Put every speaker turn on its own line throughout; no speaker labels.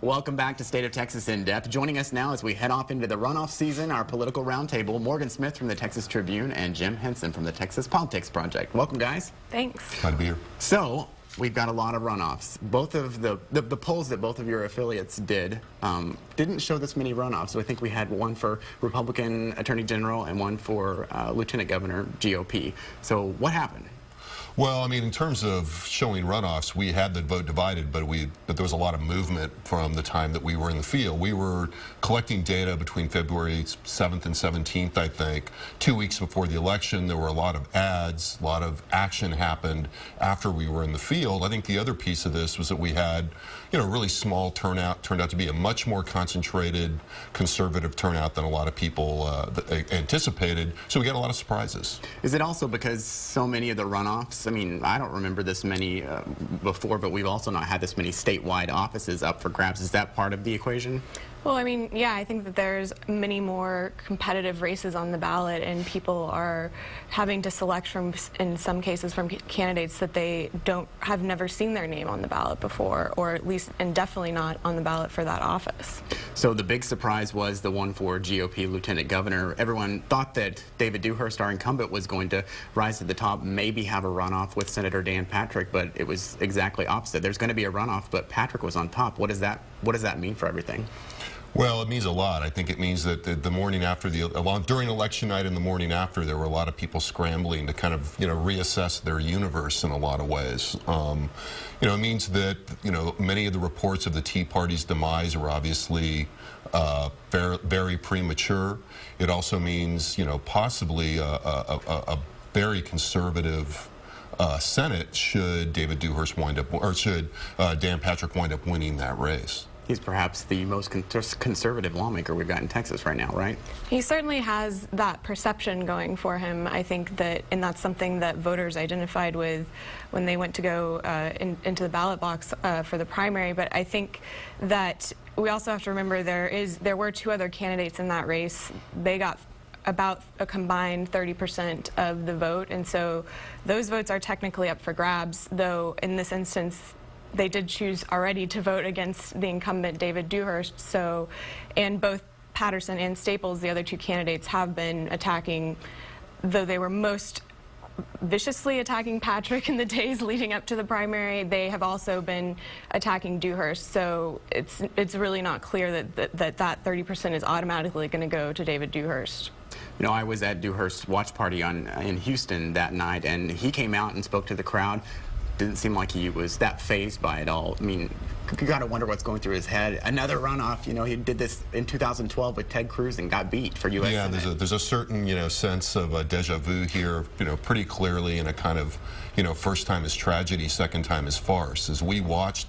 Welcome back to State of Texas In Depth. Joining us now as we head off into the runoff season, our political roundtable, Morgan Smith from the Texas Tribune and Jim Henson from the Texas Politics Project. Welcome, guys.
Thanks.
Glad to be here.
So, we've got a lot of runoffs. Both of the polls that both of your affiliates did didn't show this many runoffs. So I think we had one for Republican Attorney General and one for Lieutenant Governor GOP. So what happened?
Well, I mean, in terms of showing runoffs, we had the vote divided, but there was a lot of movement from the time that we were in the field. We were collecting data between February 7th and 17th, I think. 2 weeks before the election, there were a lot of ads, a lot of action happened after we were in the field. I think the other piece of this was that we had, really small turnout, turned out to be a much more concentrated conservative turnout than a lot of people anticipated. So we got a lot of surprises.
Is it also because so many of the runoffs, I mean, I don't remember this many before, but we've also not had this many statewide offices up for grabs. Is that part of the equation?
Well, I mean, yeah, I think that there's many more competitive races on the ballot, and people are having to select from, in some cases, from candidates that they have never seen their name on the ballot before, or at least, and definitely not on the ballot for that office.
So the big surprise was the one for GOP Lieutenant Governor. Everyone thought that David Dewhurst, our incumbent, was going to rise to the top, maybe have a runoff with Senator Dan Patrick, but it was exactly opposite. There's going to be a runoff, but Patrick was on top. What does that mean for everything?
Well, it means a lot. I think it means that the morning after during election night and the morning after, there were a lot of people scrambling to kind of, reassess their universe in a lot of ways. It means that, many of the reports of the Tea Party's demise are obviously very, very premature. It also means, possibly a very conservative Senate should David Dewhurst wind up, or should Dan Patrick wind up winning that race.
He's perhaps the most conservative lawmaker we've got in Texas right now, right?
He certainly has that perception going for him. I think that, and that's something that voters identified with when they went to go into the ballot box for the primary. But I think that we also have to remember there were two other candidates in that race. They got about a combined 30% of the vote, and so those votes are technically up for grabs, though in this instance they did choose already to vote against the incumbent David Dewhurst. So, and both Patterson and Staples, the other two candidates, have been attacking, though they were most viciously attacking Patrick in the days leading up to the primary, they have also been attacking Dewhurst. So it's really not clear that 30% is automatically going to go to David Dewhurst.
I was at Dewhurst's watch party in Houston that night, and he came out and spoke to the crowd. Didn't seem like he was that fazed by it all. I mean, you got to wonder what's going through his head. Another runoff. He did this in 2012 with Ted Cruz and got beat for U.S.
Yeah,
Senate.
there's a certain sense of deja vu here. Pretty clearly in a kind of first time is tragedy, second time is farce. As we watched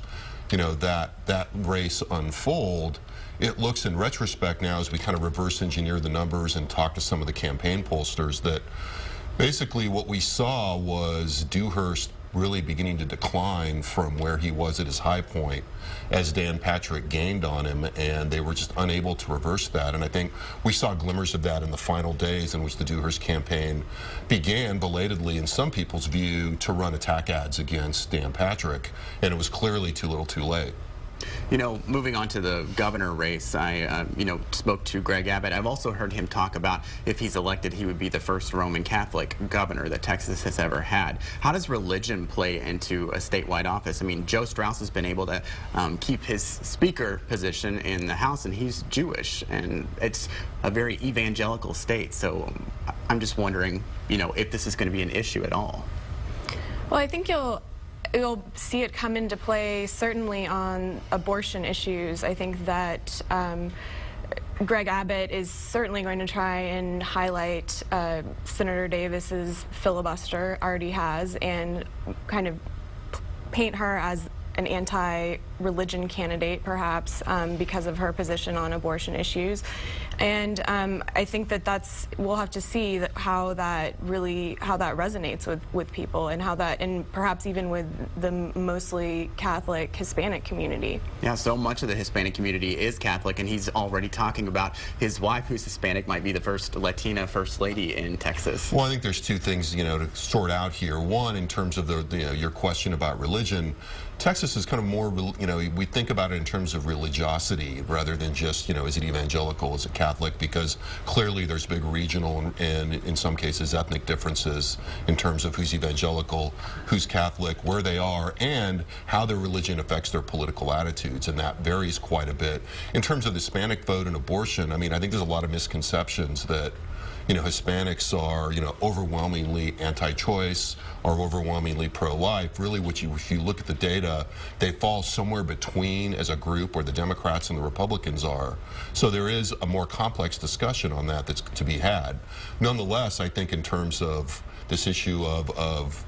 that race unfold, it looks in retrospect now, as we kind of reverse engineer the numbers and talk to some of the campaign pollsters, that basically what we saw was Dewhurst really beginning to decline from where he was at his high point as Dan Patrick gained on him, and they were just unable to reverse that. And I think we saw glimmers of that in the final days in which the Dewhurst campaign began belatedly, in some people's view, to run attack ads against Dan Patrick, and it was clearly too little too late.
Moving on to the governor race, I, spoke to Greg Abbott. I've also heard him talk about if he's elected, he would be the first Roman Catholic governor that Texas has ever had. How does religion play into a statewide office? I mean, Joe Straus has been able to keep his speaker position in the House, and he's Jewish, and it's a very evangelical state. So I'm just wondering, if this is going to be an issue at all.
Well, I think you'll see it come into play certainly on abortion issues. I think that Greg Abbott is certainly going to try and highlight Senator Davis's filibuster, already has, and kind of paint her as an anti-religion candidate, perhaps, because of her position on abortion issues. And I think that we'll have to see how that resonates with people, and how that, and perhaps even with the mostly Catholic Hispanic community.
Yeah, so much of the Hispanic community is Catholic, and he's already talking about his wife, who's Hispanic, might be the first Latina first lady in Texas.
Well, I think there's two things, to sort out here. One, in terms of your question about religion, Texas is kind of more, know, we think about it in terms of religiosity rather than just, you know, is it evangelical, is it Catholic? Because clearly there's big regional and in some cases ethnic differences in terms of who's evangelical, who's Catholic, where they are, and how their religion affects their political attitudes, and that varies quite a bit. In terms of the Hispanic vote and abortion, I mean, I think there's a lot of misconceptions that, you know, Hispanics are, you know, overwhelmingly anti-choice or overwhelmingly pro-life. Really, if you look at the data, they fall somewhere between as a group where the Democrats and the Republicans are. So there is a more complex discussion on that that's to be had. Nonetheless, I think in terms of this issue of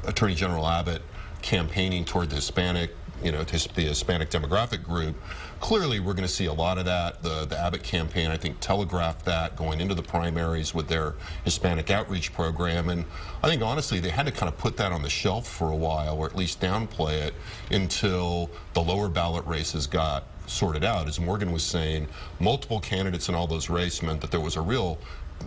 Attorney General Abbott campaigning toward the Hispanic, you know, the Hispanic demographic group, clearly we're going to see a lot of that. The Abbott campaign, I think, telegraphed that going into the primaries with their Hispanic outreach program. And I think, honestly, they had to kind of put that on the shelf for a while, or at least downplay it until the lower ballot races got sorted out. As Morgan was saying, multiple candidates in all those races meant that there was a real,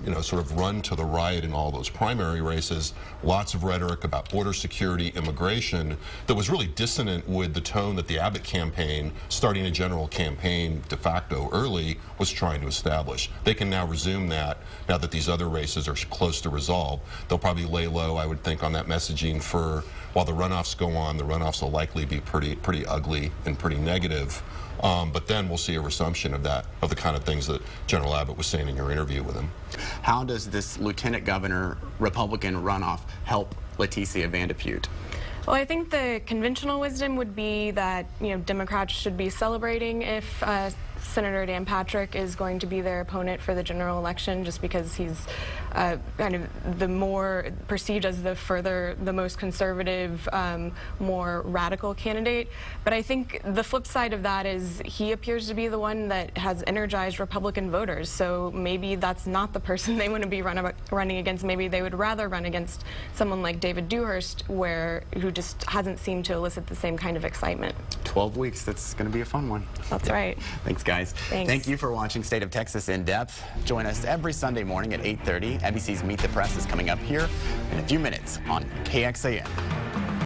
you know, sort of run to the right in all those primary races. Lots of rhetoric about border security, immigration, that was really dissonant with the tone that the Abbott campaign, starting a general campaign de facto early, was trying to establish. They can now resume that now that these other races are close to resolve. They'll probably lay low, I would think, on that messaging for while the runoffs go on. The runoffs will likely be pretty ugly and pretty negative. But then we'll see a resumption of the kind of things that General Abbott was saying in your interview with him.
How does this Lieutenant Governor Republican runoff help Leticia Van de Putte?
Well, I think the conventional wisdom would be that, you know, Democrats should be celebrating if Senator Dan Patrick is going to be their opponent for the general election, just because he's kind of the more perceived as the most conservative, more radical candidate. But I think the flip side of that is he appears to be the one that has energized Republican voters. So maybe that's not the person they want to be running against. Maybe they would rather run against someone like David Dewhurst, who just hasn't seemed to elicit the same kind of excitement.
12 weeks. That's going to be a fun one.
That's right.
Thanks, guys.
Thanks.
Thank you for watching State of Texas In Depth. Join us every Sunday morning at 8:30. NBC's Meet the Press is coming up here in a few minutes on KXAN.